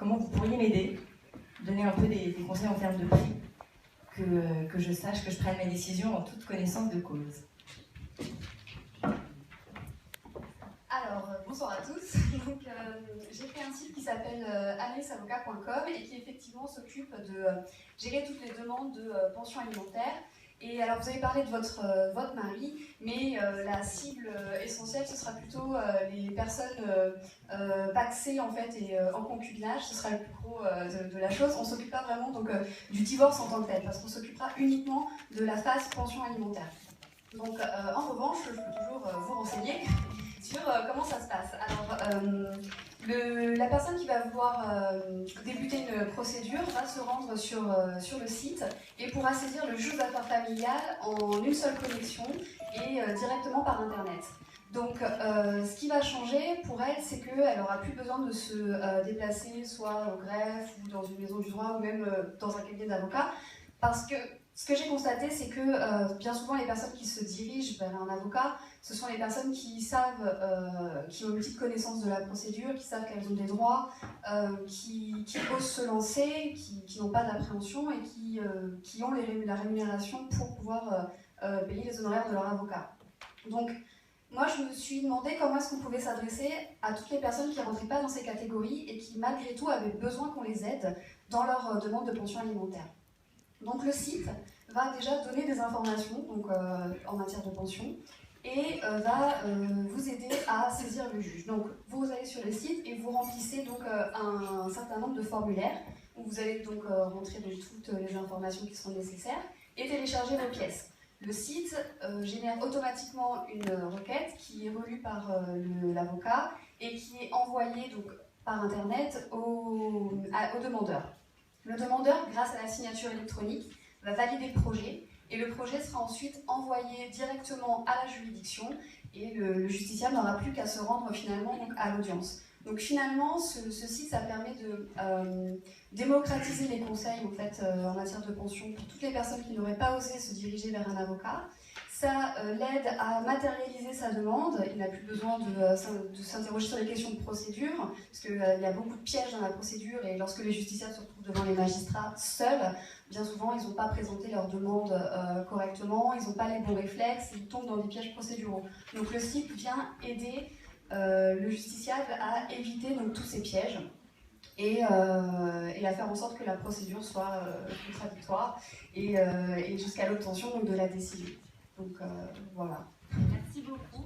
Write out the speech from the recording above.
comment vous pourriez m'aider, donner un peu des conseils en termes de prix, que je sache, que je prenne mes décisions en toute connaissance de cause. Alors, bonsoir à tous. Donc, j'ai fait un site qui s'appelle analysavocat.com et qui effectivement s'occupe de gérer toutes les demandes de pension alimentaire. Et alors, vous avez parlé de votre mari, mais la cible essentielle, ce sera plutôt les personnes pacsées en fait et en concubinage. Ce sera le plus gros de la chose. On ne s'occupe pas vraiment donc, du divorce en tant que tel, parce qu'on s'occupera uniquement de la phase pension alimentaire. Donc, en revanche, je peux toujours vous renseigner sur comment ça se passe. Alors, la personne qui va vouloir débuter une procédure va se rendre sur le site et pourra saisir le juge d'affaires familiales en une seule connexion et directement par Internet. Donc, ce qui va changer pour elle, c'est qu'elle n'aura plus besoin de se déplacer soit au greffe ou dans une maison du droit ou même dans un cabinet d'avocat, parce que ce que j'ai constaté, c'est que bien souvent, les personnes qui se dirigent vers un avocat, ce sont les personnes qui savent, qui ont une petite connaissance de la procédure, qui savent qu'elles ont des droits, qui osent se lancer, qui n'ont pas d'appréhension et qui ont la rémunération pour pouvoir payer les honoraires de leur avocat. Donc, moi, je me suis demandé comment est-ce qu'on pouvait s'adresser à toutes les personnes qui ne rentraient pas dans ces catégories et qui, malgré tout, avaient besoin qu'on les aide dans leur demande de pension alimentaire. Donc le site va déjà donner des informations donc, en matière de pension et va vous aider à saisir le juge. Donc vous allez sur le site et vous remplissez donc, un certain nombre de formulaires où vous allez donc rentrer donc, toutes les informations qui sont nécessaires et télécharger vos pièces. Le site génère automatiquement une requête qui est relue par l'avocat et qui est envoyée donc, par Internet au demandeur. Le demandeur, grâce à la signature électronique, va valider le projet et le projet sera ensuite envoyé directement à la juridiction et le justiciable n'aura plus qu'à se rendre finalement donc, à l'audience. Donc finalement, ce site, ça permet de démocratiser les conseils en, fait, en matière de pension pour toutes les personnes qui n'auraient pas osé se diriger vers un avocat. Ça l'aide à matérialiser sa demande, il n'a plus besoin de s'interroger sur les questions de procédure, parce qu'il y a beaucoup de pièges dans la procédure et lorsque les justiciables se retrouvent devant les magistrats seuls, bien souvent ils n'ont pas présenté leur demande correctement, ils n'ont pas les bons réflexes, ils tombent dans des pièges procéduraux. Donc le site vient aider le justiciable à éviter donc, tous ces pièges et à faire en sorte que la procédure soit contradictoire et jusqu'à l'obtention de la décision. Donc voilà. Merci beaucoup.